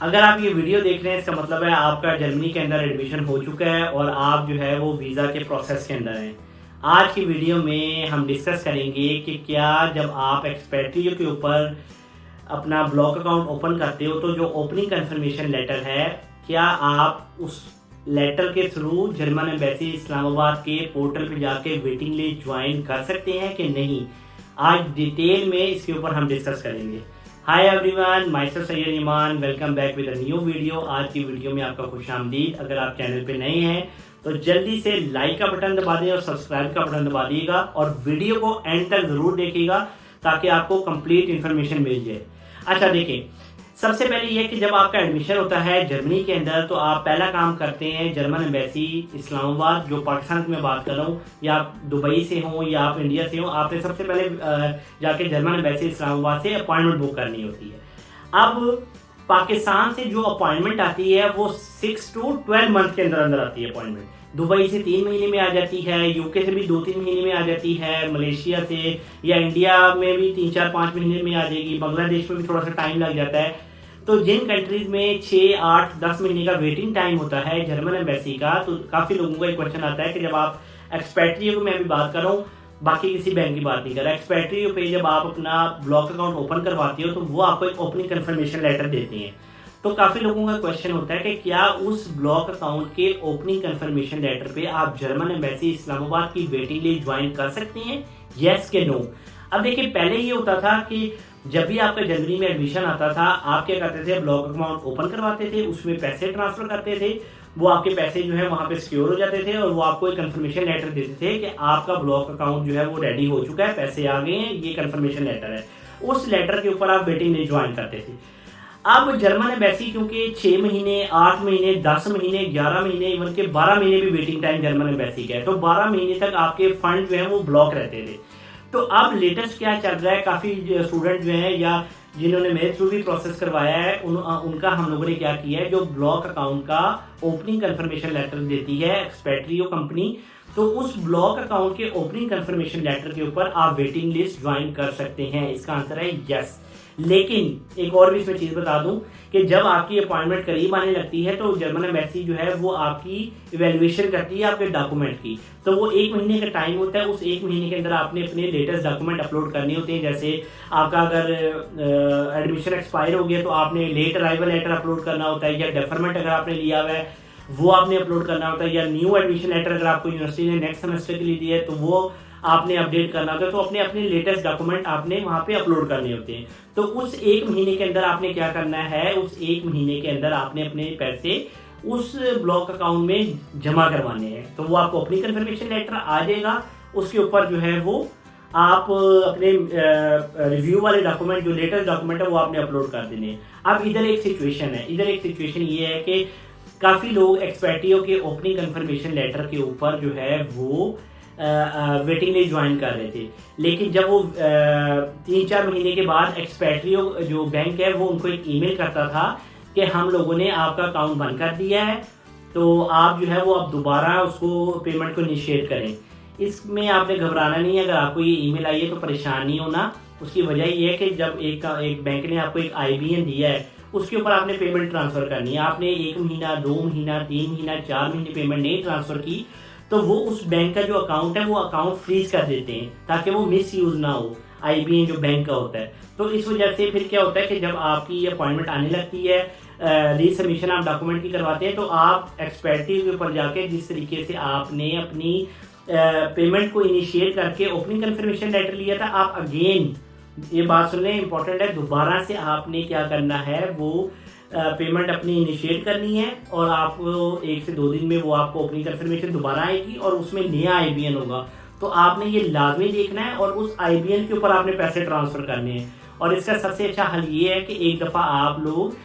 अगर आप ये वीडियो देख रहे हैं इसका मतलब है आपका जर्मनी के अंदर एडमिशन हो चुका है और आप जो है वो वीज़ा के प्रोसेस के अंदर हैं। आज की वीडियो में हम डिस्कस करेंगे कि क्या जब आप एक्सपेट्रियो के ऊपर अपना ब्लॉक अकाउंट ओपन करते हो तो जो ओपनिंग कंफर्मेशन लेटर है, क्या आप उस लेटर के थ्रू जर्मन एम्बेसी इस्लामाबाद के पोर्टल पे जाके वेटिंग लिस्ट ज्वाइन कर सकते हैं कि नहीं। आज डिटेल में इसके ऊपर हम डिस्कस करेंगे। Hi everyone, myself Syed Iman, welcome back with a new video. आज की वीडियो में आपका खुशामदीद। अगर आप चैनल पे नए हैं तो जल्दी से लाइक का बटन दबा दें और सब्सक्राइब का बटन दबा दिएगा और वीडियो को एंड तक जरूर देखिएगा ताकि आपको कंप्लीट इन्फॉर्मेशन मिल जाए। अच्छा देखिए, सबसे पहले ये कि जब आपका एडमिशन होता है जर्मनी के अंदर तो आप पहला काम करते हैं जर्मन एम्बेसी इस्लामाबाद, जो पाकिस्तान की मैं बात कर रहा हूँ, या आप दुबई से हो या आप इंडिया से हो, आपने सबसे पहले जाके जर्मन एम्बेसी इस्लामाबाद से अपॉइंटमेंट बुक करनी होती है। अब पाकिस्तान से जो अपॉइंटमेंट आती है वो 6 to 12 मंथ के अंदर अंदर आती है अपॉइंटमेंट। दुबई से 3 महीने में आ जाती है, यूके से भी 2-3 महीने में आ जाती है, मलेशिया से या इंडिया में भी 3-4-5 महीने में आ जाएगी, बांग्लादेश में भी थोड़ा सा टाइम लग जाता है। तो जिन कंट्रीज में 6-8-10 महीने का वेटिंग टाइम होता है जर्मन एम्बेसी का, तो काफ़ी लोगों का एक क्वेश्चन आता है कि जब आप एक्सपेट्रियो को मैं अभी बात कर रहा हूँ, बाकी किसी बैंक की बात नहीं कर रहा, एक्सपेट्रियो पे जब आप अपना ब्लॉक अकाउंट ओपन करवाते हो तो वो आपको एक ओपनिंग कंफर्मेशन लेटर देते हैं। तो काफ़ी लोगों का क्वेश्चन होता है कि क्या उस ब्लॉक अकाउंट के ओपनिंग कंफर्मेशन लेटर पे आप जर्मन एम्बेसी इस्लामाबाद की वेटिंग लिस्ट ज्वाइन कर सकते हैं, येस के नो। अब देखिए, पहले ये होता था कि जब भी आपका जनवरी में एडमिशन आता था, आप क्या करते थे, ब्लॉक अकाउंट ओपन करवाते थे, उसमें पैसे ट्रांसफर करते थे, वो आपके पैसे जो है वहां पे सिक्योर हो जाते थे और वो आपको एक कंफर्मेशन लेटर देते थे कि आपका ब्लॉक अकाउंट जो है वो रेडी हो चुका है, पैसे आ गए हैं, ये कंफर्मेशन लेटर है। उस लेटर के ऊपर आप वेटिंग लिस्ट ज्वाइन करते थे। अब जर्मन एम्बेसी क्योंकि 6 महीने, 8 महीने, 10 महीने, 11 महीने, इवन के 12 महीने भी वेटिंग टाइम जर्मन एम्बेसी का है, तो 12 महीने तक आपके फंड जो है वो ब्लॉक रहते थे। तो अब लेटेस्ट क्या चल रहा है, काफ़ी स्टूडेंट जो हैं या जिन्होंने मेरे थ्रू भी प्रोसेस करवाया है उनका हम लोगों ने क्या किया है, जो ब्लॉक अकाउंट का ओपनिंग कंफर्मेशन लेटर देती है एक्सपेट्रियो कंपनी, तो उस ब्लॉक अकाउंट के ओपनिंग कंफर्मेशन लेटर के ऊपर आप वेटिंग लिस्ट ज्वाइन कर सकते हैं। इसका आंसर है यस। लेकिन एक और भी इसमें चीज़ बता दूं कि जब आपकी अपॉइंटमेंट करीब आने लगती है तो जर्मन एम्बेसी जो है वो आपकी इवेल्युएशन करती है आपके डॉक्यूमेंट की। तो वो 1 महीने का टाइम होता है, उस 1 महीने के अंदर आपने अपने लेटेस्ट डॉक्यूमेंट अपलोड करने होते हैं। जैसे आपका अगर एडमिशन एक्सपायर हो गया तो आपने लेट अराइवल लेटर अपलोड करना होता है, या डेफरमेंट अगर आपने लिया हुआ है वो आपने अपलोड करना होता है, या न्यू एडमिशन लेटर अगर आपको यूनिवर्सिटी ने नेक्स्ट सेमेस्टर के लिए दिया है तो वो आपने अपडेट करना होता है। तो अपने अपने लेटेस्ट डॉक्यूमेंट आपने वहां पे अपलोड करने होते हैं। तो उस 1 महीने के अंदर आपने क्या करना है, उस 1 महीने के अंदर आपने अपने पैसे उस ब्लॉक अकाउंट में जमा करवाने हैं। तो वो आपको अपनी कंफर्मेशन लेटर आ जाएगा, उसके ऊपर जो है वो आप अपने रिव्यू वाले डॉक्यूमेंट, जो लेटेस्ट डॉक्यूमेंट है वो आपने अपलोड कर देने हैं। अब इधर एक सिचुएशन ये है कि काफ़ी लोग एक्सपेट्रियो के ओपनिंग कंफर्मेशन लेटर के ऊपर जो है वो वेटिंग लिस्ट ज्वाइन कर रहे थे, लेकिन जब वो 3-4 महीने के बाद एक्सपेट्रियो जो बैंक है वो उनको एक ईमेल करता था कि हम लोगों ने आपका अकाउंट बंद कर दिया है, तो आप जो है वो अब दोबारा उसको पेमेंट को इनिशिएट करें। इसमें आपने घबराना नहीं है, अगर आपको ये ईमेल आई है तो परेशान नहीं होना। उसकी वजह ये है कि जब एक बैंक ने आपको एक IBN दिया है उसके ऊपर आपने पेमेंट ट्रांसफ़र करनी है। आपने 1 महीना, 2 महीना, 3 महीना, 4 महीने पेमेंट नहीं ट्रांसफ़र की तो वो उस बैंक का जो अकाउंट है वो अकाउंट फ्रीज कर देते हैं ताकि वो मिस यूज़ ना हो, IBN जो बैंक का होता है। तो इस वजह से फिर क्या होता है कि जब आपकी अपॉइंटमेंट आने लगती है, रीसबमिशन आप डॉक्यूमेंट की करवाते हैं, तो आप एक्सपेट्रियो के ऊपर जाके जिस तरीके से आपने अपनी पेमेंट को इनिशिएट करके ओपनिंग कंफर्मेशन लेटर लिया था, आप अगेन, ये बात सुन लें, इंपॉर्टेंट है, दोबारा से आपने क्या करना है, वो पेमेंट अपनी इनिशिएट करनी है और आपको 1 से 2 दिन में वो आपको ओपनिंग कंफर्मेशन दोबारा आएगी और उसमें नया IBN होगा। तो आपने ये लाजमी देखना है और उस IBN के ऊपर आपने पैसे ट्रांसफ़र करने हैं। और इसका सबसे अच्छा हल ये है कि एक दफ़ा आप लोग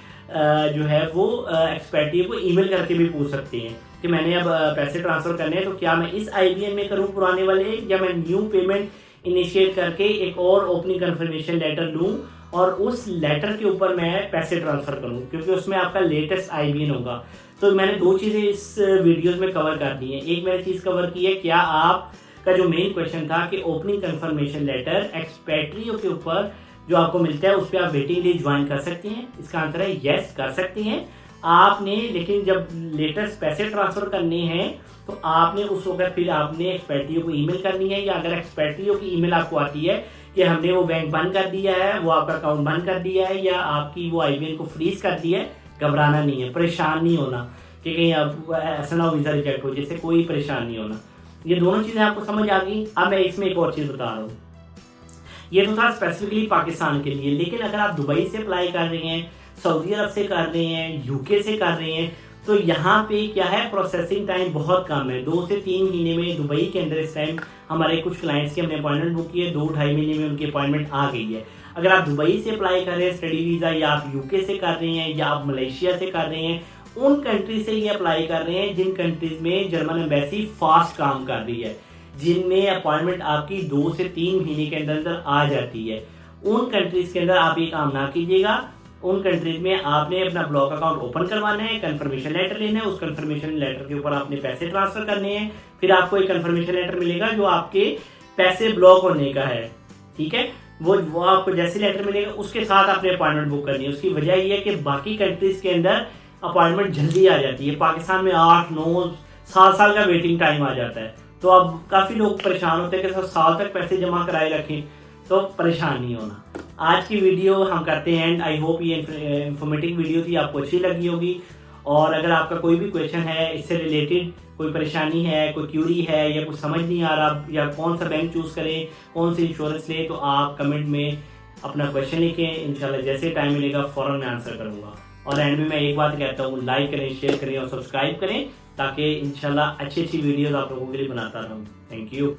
जो है वो एक्सपेट्रियो को ईमेल करके भी पूछ सकते हैं कि मैंने अब पैसे ट्रांसफ़र करने हैं, तो क्या मैं इस IBN में करूँ पुराने वाले, या मैं न्यू पेमेंट इनिशिएट करके एक और ओपनिंग कंफर्मेशन लेटर लूँ और उस लेटर के ऊपर मैं पैसे ट्रांसफ़र करूँ, क्योंकि उसमें आपका लेटेस्ट IBN होगा। तो मैंने 2 चीज़ें इस वीडियोस में कवर कर दी हैं। एक मैंने चीज़ कवर की है, क्या आपका जो मेन क्वेश्चन था कि ओपनिंग कंफर्मेशन लेटर एक्सपेट्रियो के ऊपर जो आपको मिलता है उस पर आप वेटिंग लिस्ट ज्वाइन कर सकते हैं। इसका आंसर है यस, कर सकते हैं आपने। लेकिन जब लेटेस्ट पैसे ट्रांसफर करने हैं तो आपने उस वक्त फिर आपने एक्सपर्टियो को ईमेल करनी है, या अगर एक्सपर्टियो की ईमेल आपको आती है कि हमने वो बैंक बंद कर दिया है, वो आपका अकाउंट बंद कर दिया है, या आपकी वो IBN को फ्रीज कर दिया है, घबराना नहीं है, परेशान नहीं होना कि कहीं आप ऐसा ना हो वीज़ा रिजेक्ट हो, जिससे कोई परेशान नहीं होना। ये दोनों चीज़ें आपको समझ आ गई। अब मैं इसमें एक और चीज़ बता रहा हूँ, ये तो था स्पेसिफिकली पाकिस्तान के लिए, लेकिन अगर आप दुबई से अप्लाई कर रहे हैं, सऊदी अरब से कर रहे हैं, UK से कर रहे हैं, तो यहाँ पे क्या है, प्रोसेसिंग टाइम बहुत कम है। 2 से 3 महीने में दुबई के अंदर इस टाइम हमारे कुछ क्लाइंट्स की हमने अपॉइंटमेंट बुक की है, 2-2.5 महीने में उनकी अपॉइंटमेंट आ गई है। अगर आप दुबई से अप्लाई कर रहे हैं स्टडी वीज़ा, या आप UK से कर रहे हैं, या आप मलेशिया से कर रहे हैं, उन कंट्री से ये अप्लाई कर रहे हैं जिन कंट्रीज में जर्मन एम्बेसी फास्ट काम कर रही है, जिनमें अपॉइंटमेंट आपकी 2 से 3 महीने के अंदर अंदर आ जाती है। उन कंट्रीज के अंदर आप ये काम ना कीजिएगा। उन कंट्रीज में आपने अपना ब्लॉक अकाउंट ओपन करवाना है, कंफर्मेशन लेटर लेना है, उस कंफर्मेशन लेटर के ऊपर आपने पैसे ट्रांसफर करने हैं, फिर आपको एक कंफर्मेशन लेटर मिलेगा जो आपके पैसे ब्लॉक होने का है, ठीक है। वो आपको जैसे लेटर मिलेगा उसके साथ आपने अपॉइंटमेंट बुक करनी है। उसकी वजह ये है कि बाकी कंट्रीज के अंदर अपॉइंटमेंट जल्दी आ जाती है, पाकिस्तान में 8-9 साल का वेटिंग टाइम आ जाता है। तो अब काफ़ी लोग परेशान होते हैं कि साल तक पैसे जमा कराए रखें, तो परेशान नहीं होना। आज की वीडियो हम करते हैं एंड। आई होप ये इंफॉर्मेटिव वीडियो थी, आपको अच्छी लगी होगी। और अगर आपका कोई भी क्वेश्चन है इससे रिलेटेड, कोई परेशानी है, कोई क्यूरी है, या कुछ समझ नहीं आ रहा, या कौन सा बैंक चूज़ करें, कौन सी इंश्योरेंस लें, तो आप कमेंट में अपना क्वेश्चन लिखें। इंशाल्लाह जैसे टाइम मिलेगा फ़ौरन मैं आंसर करूँगा। और एंड में मैं एक बात कहता हूँ, लाइक करें, शेयर करें और सब्सक्राइब करें, ताकि इंशाल्लाह अच्छी वीडियोज़ आप लोगों के लिए बनाता रहूँ। Thank you.